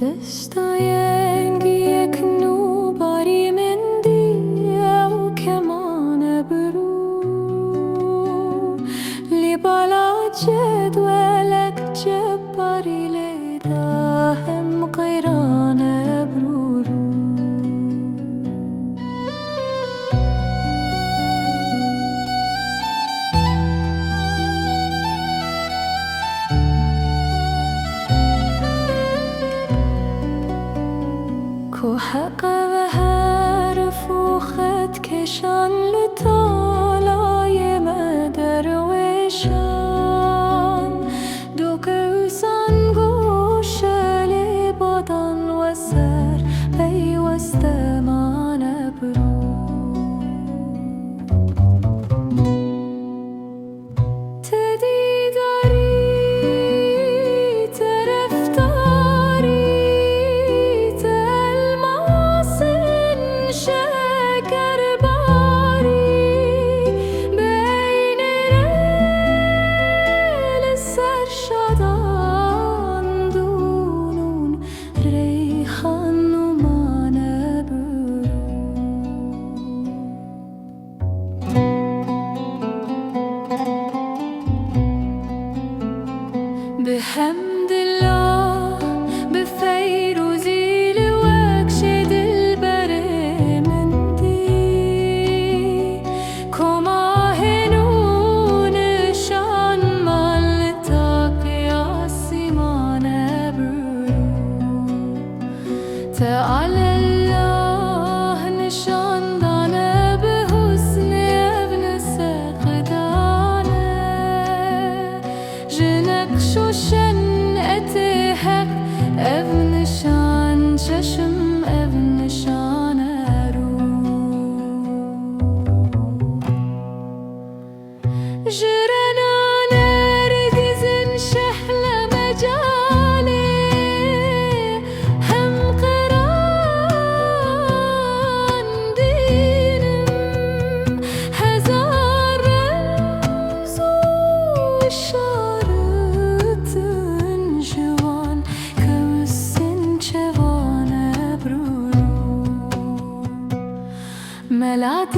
دستاینگی کنو باری من او کمان برو لی بالا جدولک جباری لیدا هم قیران برورو حق و حرف و خط کشان لطالای مدروشان دو کسان گوشه بادان و سر پیوست من برو بحمد الله بفيروزي لوكشد البري من دي كما هنون شان مالتاك يا سيمان برو تعالى الله نشان دانا بحسن ابن سقدانا جنك شوشن اتحق ابن شان چشم ابن شان رو جرنا نرگزن شحل مجالي هم قران دينم هزار رمز و اشارت جوان كوسن جوان برورو ملات